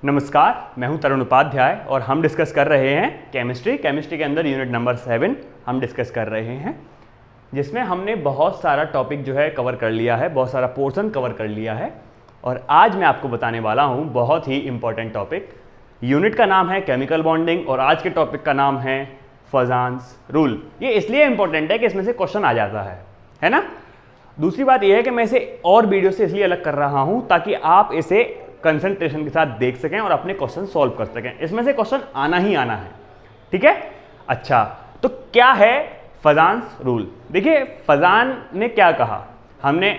नमस्कार, मैं हूं तरुण उपाध्याय और हम डिस्कस कर रहे हैं केमिस्ट्री के अंदर यूनिट नंबर 7 हम डिस्कस कर रहे हैं, जिसमें हमने बहुत सारा टॉपिक जो है कवर कर लिया है, बहुत सारा पोर्शन कवर कर लिया है। और आज मैं आपको बताने वाला हूं बहुत ही इंपॉर्टेंट टॉपिक। यूनिट का नाम है केमिकल बॉन्डिंग और आज के टॉपिक का नाम है फजान्स रूल। ये इसलिए इंपॉर्टेंट है कि इसमें से क्वेश्चन आ जाता है ना। दूसरी बात यह है कि मैं इसे और वीडियो से इसलिए अलग कर रहा हूं ताकि आप इसे कंसंट्रेशन के साथ देख सकें और अपने क्वेश्चन सॉल्व कर सकें। इसमें से क्वेश्चन आना ही आना है, ठीक है। अच्छा, तो क्या है फजान्स रूल? देखिए, फजान ने क्या कहा, हमने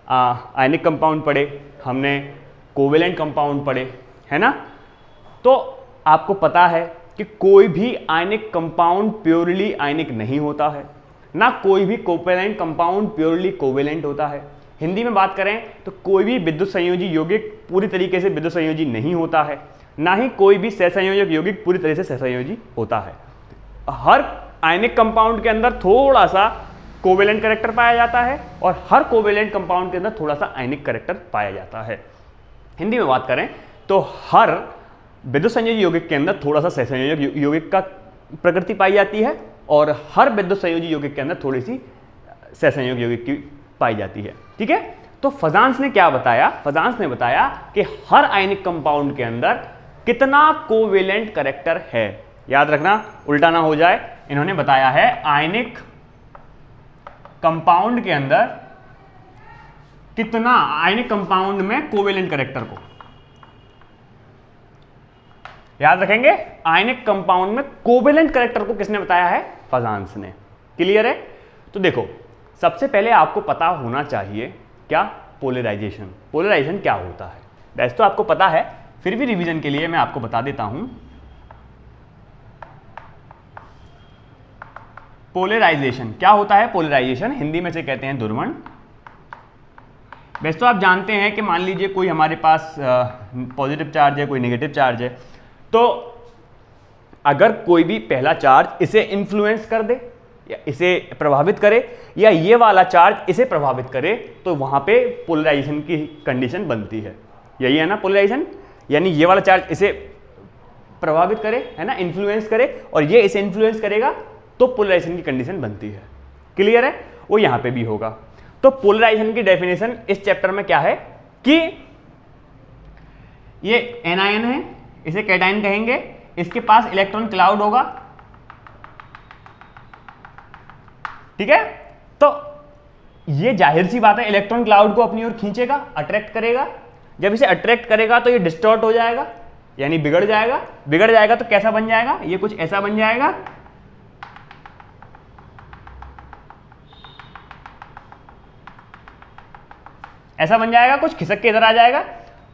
आयनिक कंपाउंड पढ़े, हमने कोवेलेंट कंपाउंड पढ़े, है ना। तो आपको पता है कि कोई भी आयनिक कंपाउंड प्योरली आयनिक नहीं होता है, ना कोई भी कोवेलेंट कंपाउंड प्योरली कोवेलेंट होता है। हिंदी में बात करें तो कोई भी विद्युत संयोजी यौगिक पूरी तरीके से विद्युत संयोजी नहीं होता है, ना ही कोई भी सहसंयोजक यौगिक पूरी तरह से सहसंयोजी होता है। हर आयनिक कंपाउंड के अंदर थोड़ा सा कोवेलेंट कैरेक्टर पाया जाता है और हर कोवेलेंट कंपाउंड के अंदर थोड़ा सा आयनिक कैरेक्टर पाया जाता है। हिंदी में बात करें तो हर विद्युत संयोजी यौगिक के अंदर थोड़ा सा सहसंयोजक यौगिक का प्रकृति पाई जाती है और हर विद्युत संयोजी यौगिक के अंदर थोड़ी सी सहसंयोजक यौगिक की पाई जाती है, ठीक है। तो फजान्स ने क्या बताया? फजान्स ने बताया कि हर आयनिक कंपाउंड के अंदर कितना कोवेलेंट कैरेक्टर है। याद रखना, उल्टा ना हो जाए। इन्होंने बताया है आयनिक कंपाउंड के अंदर कितना, आयनिक कंपाउंड में कोवेलेंट कैरेक्टर को याद रखेंगे। आयनिक कंपाउंड में कोवेलेंट कैरेक्टर को किसने बताया है? फजान्स ने। क्लियर है? तो देखो, सबसे पहले आपको पता होना चाहिए क्या पोलराइजेशन। पोलराइजेशन क्या होता है? वैसे तो आपको पता है, फिर भी रिवीजन के लिए मैं आपको बता देता हूं। पोलराइजेशन क्या होता है? पोलराइजेशन हिंदी में से कहते हैं ध्रुवण। वैसे तो आप जानते हैं कि मान लीजिए कोई हमारे पास पॉजिटिव चार्ज है, कोई नेगेटिव चार्ज है, तो अगर कोई भी पहला चार्ज इसे इन्फ्लुएंस कर दे या इसे प्रभावित करे या ये वाला चार्ज इसे प्रभावित करे, तो वहां पे पोलराइजेशन की कंडीशन बनती है। यही है ना पोलराइजेशन, यानी ये वाला चार्ज इसे प्रभावित करे, है ना, इन्फ्लुएंस करे, और ये इसे इन्फ्लुएंस करेगा तो पोलराइजेशन की कंडीशन बनती है। क्लियर है? वो यहां पे भी होगा। तो पोलराइजेशन की डेफिनेशन इस चैप्टर में क्या है कि ये एनायन है, इसे कैटायन कहेंगे, इसके पास इलेक्ट्रॉन क्लाउड होगा, ठीक है। तो ये जाहिर सी बात है, इलेक्ट्रॉन क्लाउड को अपनी ओर खींचेगा, अट्रैक्ट करेगा। जब इसे अट्रैक्ट करेगा तो ये डिस्टॉर्ट हो जाएगा, यानी बिगड़ जाएगा। बिगड़ जाएगा तो कैसा बन जाएगा? ये कुछ ऐसा बन जाएगा, ऐसा बन जाएगा, कुछ खिसक के इधर आ जाएगा।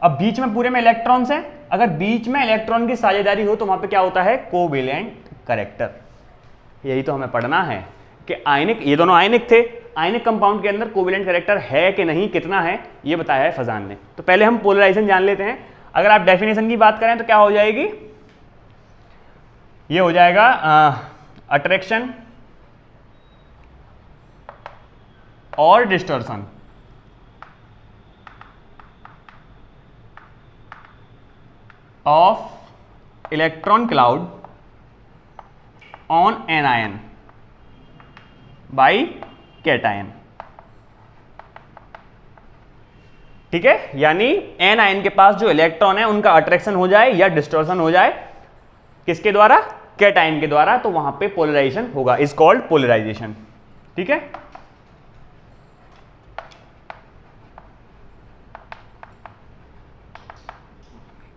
अब बीच में पूरे में इलेक्ट्रॉन्स हैं, अगर बीच में इलेक्ट्रॉन की साझेदारी हो तो वहां पे क्या होता है? Covalent character. यही तो हमें पढ़ना है कि आयनिक, ये दोनों आयनिक थे, आयनिक कंपाउंड के अंदर कोवेलेंट कैरेक्टर है कि नहीं, कितना है, ये बताया है फजान ने। तो पहले हम पोलराइजेशन जान लेते हैं। अगर आप डेफिनेशन की बात करें तो क्या हो जाएगी? ये हो जाएगा अट्रैक्शन और distortion of electron cloud on an ion by cation, ठीक है। यानी एन आयन के पास जो इलेक्ट्रॉन है उनका अट्रैक्शन हो जाए या डिस्टॉर्शन हो जाए, किसके द्वारा? कैटायन के द्वारा, तो वहां पे पोलराइजेशन होगा, इज कॉल्ड पोलराइजेशन, ठीक है।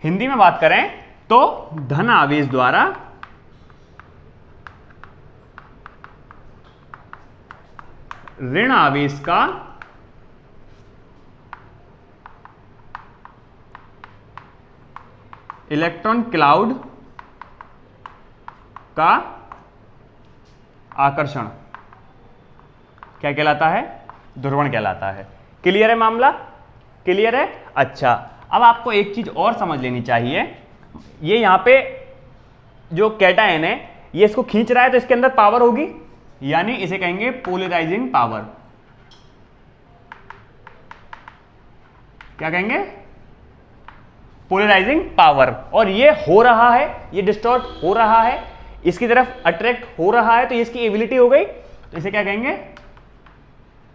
हिंदी में बात करें तो धन आवेश द्वारा ऋण आवेश का इलेक्ट्रॉन क्लाउड का आकर्षण क्या कहलाता है? ध्रुवण कहलाता है। क्लियर है मामला? क्लियर है? अच्छा, अब आपको एक चीज और समझ लेनी चाहिए। ये यहां पे जो कैटायन है ये इसको खींच रहा है, तो इसके अंदर पावर होगी, यानी इसे कहेंगे पोलराइजिंग पावर। क्या कहेंगे? पोलराइजिंग पावर, और ये हो रहा है, ये डिस्टॉर्ट हो रहा है, इसकी तरफ अट्रैक्ट हो रहा है, तो ये इसकी एबिलिटी हो गई। तो इसे क्या कहेंगे?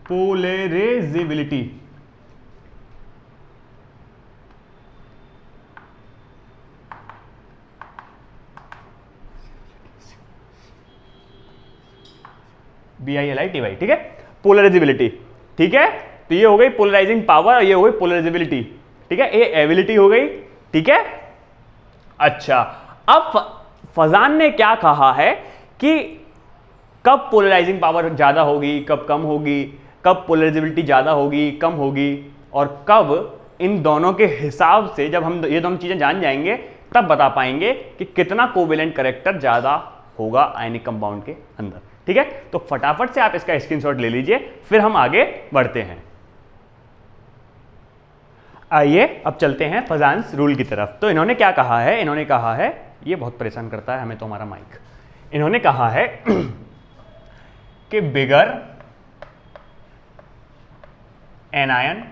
पोलराइजेबिलिटी। BILITY, ठीक है, पोलराइजेबिलिटी। ठीक है, तो ये हो गई पोलराइजिंग पावर और ये हो गई पोलराइजेबिलिटी। ठीक है, ये एबिलिटी हो गई। ठीक है, अच्छा, अब फजान ने क्या कहा है कि कब पोलराइजिंग पावर ज्यादा होगी, कब कम होगी, कब पोलराइजेबिलिटी ज्यादा होगी, कम होगी, और कब इन दोनों के हिसाब से जब हम ये दोनों चीजें जान जाएंगे तब बता पाएंगे कि कितना कोवेलेंट कैरेक्टर ज्यादा होगा आयनिक कंपाउंड के अंदर। ठीक है, तो फटाफट से आप इसका स्क्रीनशॉट ले लीजिए, फिर हम आगे बढ़ते हैं। आइए अब चलते हैं फजान्स रूल की तरफ। तो इन्होंने क्या कहा है? इन्होंने कहा है, ये बहुत परेशान करता है हमें तो हमारा माइक। इन्होंने कहा है कि bigger anion,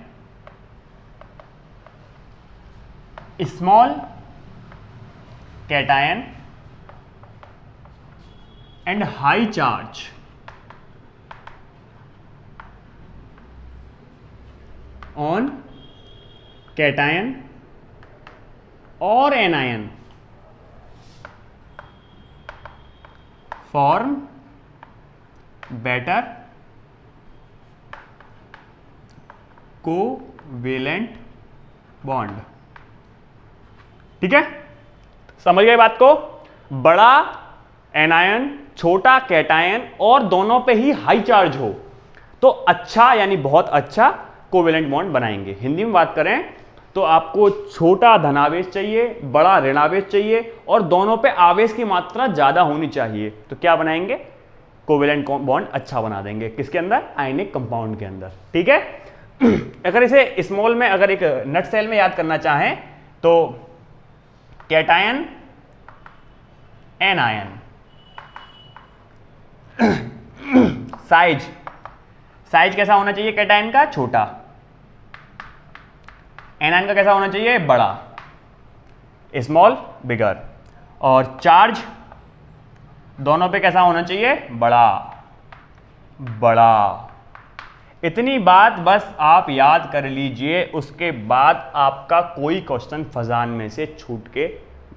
small cation and high charge on cation और anion form better covalent bond. ठीक है, समझ गए बात को? बड़ा एनायन, छोटा कैटायन और दोनों पे ही हाई चार्ज हो तो अच्छा, यानी बहुत अच्छा कोवेलेंट बॉन्ड बनाएंगे। हिंदी में बात करें तो आपको छोटा धनावेश चाहिए, बड़ा ऋणावेश चाहिए और दोनों पे आवेश की मात्रा ज्यादा होनी चाहिए, तो क्या बनाएंगे? कोवेलेंट बॉन्ड अच्छा बना देंगे। किसके अंदर? आयनिक कंपाउंड के अंदर। ठीक है, अगर इसे स्मॉल में, अगर एक नट सेल में याद करना चाहें तो कैटायन एनायन, साइज कैसा होना चाहिए कैटायन का? छोटा। एनायन का कैसा होना चाहिए? बड़ा, स्मॉल, बिगर। और चार्ज दोनों पे कैसा होना चाहिए? बड़ा, बड़ा। इतनी बात बस आप याद कर लीजिए, उसके बाद आपका कोई क्वेश्चन फजान में से छूट के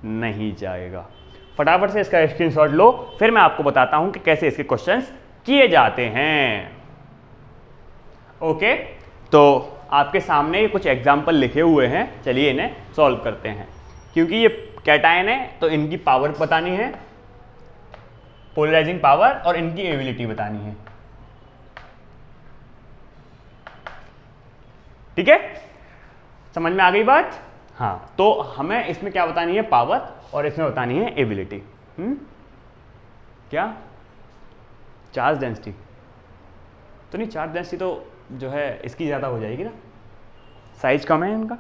नहीं जाएगा। फटाफट से इसका स्क्रीनशॉट लो, फिर मैं आपको बताता हूं कि कैसे इसके क्वेश्चंस किए जाते हैं। ओके, तो आपके सामने कुछ एग्जाम्पल लिखे हुए हैं, चलिए इन्हें सॉल्व करते हैं। क्योंकि ये कैटायन है तो इनकी पावर बतानी है, पोलराइजिंग पावर, और इनकी एबिलिटी बतानी है। ठीक है, समझ में आ गई बात? हाँ, तो हमें इसमें क्या बतानी है? पावर, और इसमें बतानी है एबिलिटी। क्या? चार्ज डेंसिटी तो नहीं, चार्ज डेंसिटी तो जो है इसकी ज़्यादा हो जाएगी ना, साइज कम है इनका।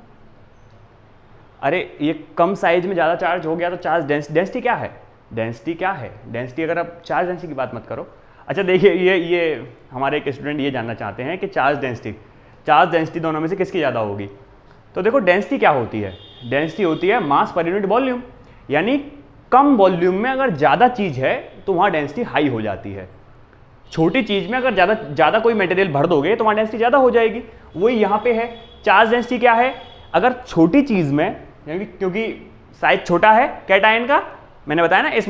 अरे ये कम साइज में ज़्यादा चार्ज हो गया तो चार्ज डेंसिटी क्या है? डेंसिटी क्या है? डेंसिटी, अगर आप चार्ज डेंसिटी की बात मत करो। अच्छा देखिए, ये हमारे एक स्टूडेंट ये जानना चाहते हैं कि चार्ज डेंसिटी दोनों में से किसकी ज़्यादा होगी। तो देखो, डेंसिटी क्या होती है? डेंसिटी होती है मास पर यूनिट वॉल्यूम, यानी कम वॉल्यूम में अगर ज़्यादा चीज़ है तो वहाँ डेंसिटी हाई हो जाती है। छोटी चीज़ में अगर ज़्यादा कोई मटेरियल भर दोगे तो वहाँ डेंसिटी ज़्यादा हो जाएगी। वही यहाँ पे है। चार्ज डेंसिटी क्या है? अगर छोटी चीज़ में, क्योंकि साइज छोटा है कैटायन का, मैंने बताया ना,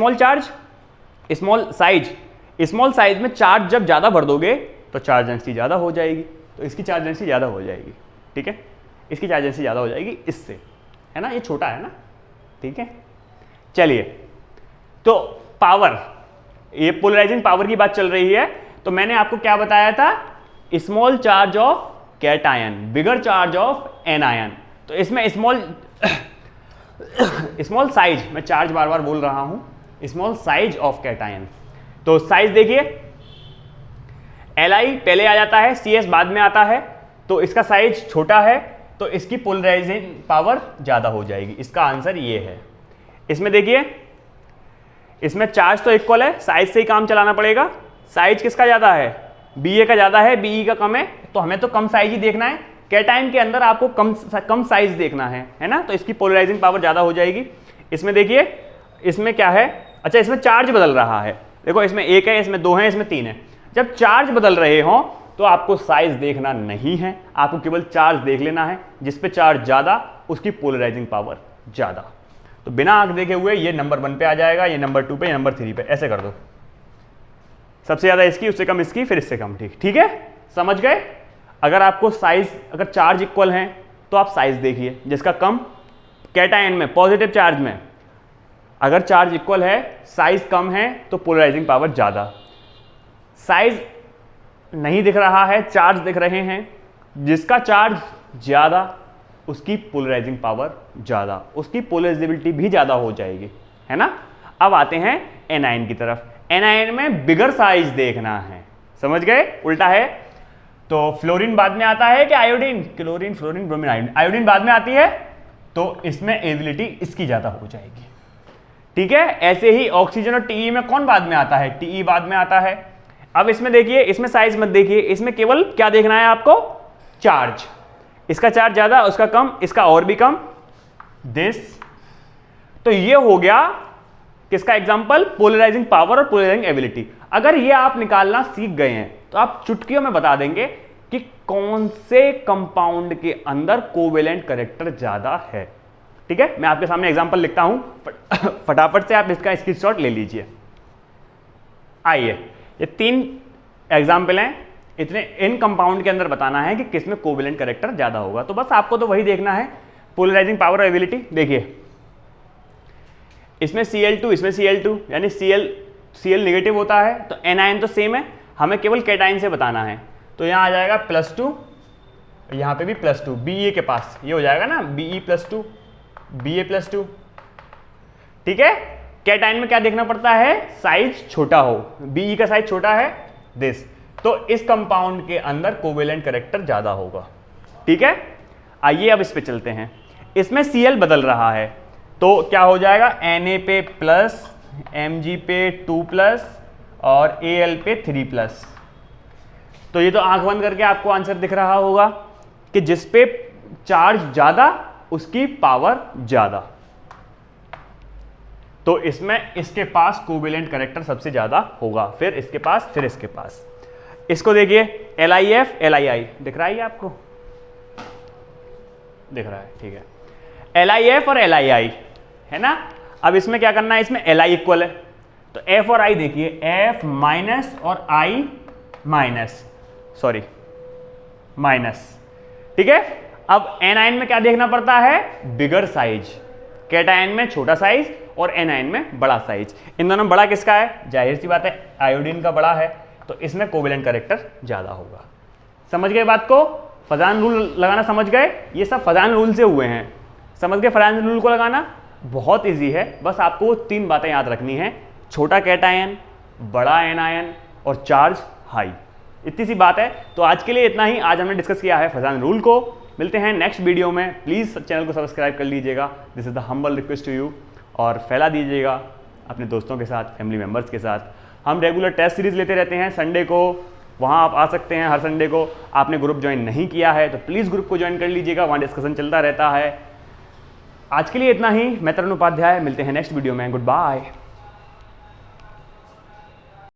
स्मॉल साइज में चार्ज जब ज़्यादा भर दोगे तो चार्ज डेंसिटी ज़्यादा हो जाएगी, तो इसकी चार्ज डेंसिटी ज़्यादा हो जाएगी। ठीक है, इसकी चार्ज डेंसिटी ज़्यादा हो जाएगी इससे, है ना, ये छोटा है ना। ठीक है, चलिए, तो पावर, ये पोलराइजिंग पावर की बात चल रही है, तो मैंने आपको क्या बताया था? Small charge of cation, bigger charge of anion. तो इसमें स्मॉल साइज, मैं चार्ज बार बार बोल रहा हूं, स्मॉल साइज ऑफ कैटायन। तो साइज देखिए, Li पहले आ जाता है, CS बाद में आता है, तो इसका साइज छोटा है तो इसकी पोलराइजिंग पावर ज्यादा हो जाएगी। इसका आंसर ये है। इसमें देखिए, इसमें चार्ज तो इक्वल है, साइज से ही काम चलाना पड़ेगा। साइज किसका ज्यादा है? BA का ज्यादा है, BE का कम है, तो हमें तो कम साइज ही देखना है, कैटायन के अंदर आपको कम साइज देखना है ना, तो इसकी पोलराइजिंग पावर ज़्यादा हो जाएगी। इसमें देखिए, इसमें क्या है, अच्छा इसमें चार्ज बदल रहा है, देखो इसमें 1 है, इसमें 2 है, इसमें 3 है। जब चार्ज बदल रहे हों तो आपको साइज देखना नहीं है, आपको केवल चार्ज देख लेना है। जिस पे चार्ज ज़्यादा उसकी पोलराइजिंग पावर ज़्यादा। तो बिना आंख देखे हुए ये नंबर 1 पे आ जाएगा, ये नंबर 2 पे, ये नंबर 3 पे, ऐसे कर दो। सबसे ज़्यादा इसकी, उससे कम इसकी, फिर इससे कम। ठीक है, समझ गए। अगर आपको साइज, अगर चार्ज इक्वल हैं तो आप साइज देखिए, जिसका कम कैटायन में, पॉजिटिव चार्ज में अगर चार्ज इक्वल है, साइज कम है तो पोलराइजिंग पावर ज़्यादा। साइज नहीं दिख रहा है, चार्ज दिख रहे हैं, जिसका चार्ज ज़्यादा उसकी पोलराइजिंग पावर ज़्यादा, उसकी पोलराइजेबिलिटी भी ज़्यादा हो जाएगी, है ना। अब आते हैं एनायन की तरफ। एनायन में बिगर साइज देखना है, समझ गए, उल्टा है। तो फ्लोरीन बाद में आता है कि iodine, chlorine, fluorine, bromine, iodine, iodine बाद में आती है, तो इसमें एबिलिटी इसकी ज़्यादा हो जाएगी। ठीक है, ऐसे ही ऑक्सीजन और टीई में कौन बाद में आता है, टीई बाद में आता है। अब इसमें देखिए, इसमें साइज मत देखिए, इसमें केवल क्या देखना है आपको, चार्ज। इसका चार्ज ज़्यादा, उसका कम, इसका और भी कम, दिस। तो ये हो गया किसका एग्जाम्पल, पोलराइजिंग पावर और पोलराइजिंग एबिलिटी। अगर ये आप निकालना सीख गए हैं तो आप चुटकियों में बता देंगे कि कौन से कंपाउंड के अंदर कोवेलेंट कैरेक्टर ज़्यादा है। ठीक है, मैं आपके सामने एग्जाम्पल लिखता हूं, फटाफट से आप इसका स्क्रीनशॉट ले लीजिए। आइए, ये 3 एग्जाम्पल हैं, इतने इन कंपाउंड के अंदर बताना है कि किसमें कोवेलेंट कैरेक्टर ज़्यादा होगा। तो बस आपको तो वही देखना है, पोलराइजिंग पावर और एबिलिटी। देखिए, इसमें Cl2, इसमें Cl2, यानी Cl नेगेटिव होता है, तो एनायन तो सेम है, हमें केवल कैटायन से बताना है। तो यहाँ आ जाएगा +2, यहाँ पे भी +2, Be के पास ये हो जाएगा ना, Be+2, Ba+2। ठीक है, कैटायन में क्या देखना पड़ता है, साइज छोटा हो, Be का साइज छोटा है, दिस। तो इस कंपाउंड के अंदर कोवेलेंट कैरेक्टर ज़्यादा होगा। ठीक है, आइए अब इस पे चलते हैं। इसमें Cl बदल रहा है, तो क्या हो जाएगा, Na पे प्लस, Mg पे 2+ और Al पे 3+। तो ये तो आंख बंद करके आपको आंसर दिख रहा होगा कि जिस पे चार्ज ज़्यादा उसकी पावर ज़्यादा। तो इसमें इसके पास कोवेलेंट कैरेक्टर सबसे ज़्यादा होगा, फिर इसके पास, फिर इसके पास। इसको देखिए, LiF, Li दिख रहा है, आपको दिख रहा है, ठीक है। LiF और Li है ना। अब इसमें क्या करना है, इसमें Li इक्वल है, तो F और I देखिए, F माइनस और I माइनस, सॉरी माइनस। ठीक है, अब एनायन में क्या देखना पड़ता है, बिगर साइज। कैटायन में छोटा साइज और एनायन में बड़ा साइज। इन दोनों बड़ा किसका है, जाहिर सी बात है आयोडीन का बड़ा है, तो इसमें कोवेलेंट कैरेक्टर ज़्यादा होगा। समझ गए बात को, फजान रूल लगाना समझ गए, ये सब फजान रूल से हुए हैं, समझ गए। फजान रूल को लगाना बहुत इजी है, बस आपको 3 बातें याद रखनी है, छोटा कैटायन, बड़ा एनायन और चार्ज हाई, इतनी सी बात है। तो आज के लिए इतना ही, आज हमने डिस्कस किया है फजान रूल को। मिलते हैं नेक्स्ट वीडियो में, प्लीज़ चैनल को सब्सक्राइब कर लीजिएगा, this is the humble request to you, और फैला दीजिएगा अपने दोस्तों के साथ, फैमिली मेम्बर्स के साथ। हम रेगुलर टेस्ट सीरीज़ लेते रहते हैं संडे को, वहाँ आप आ सकते हैं हर संडे को। आपने ग्रुप ज्वाइन नहीं किया है तो प्लीज़ ग्रुप को ज्वाइन कर लीजिएगा, वहाँ डिस्कशन चलता रहता है। आज के लिए इतना ही, मैं तरुण उपाध्याय, मिलते हैं नेक्स्ट वीडियो में, गुड बाय।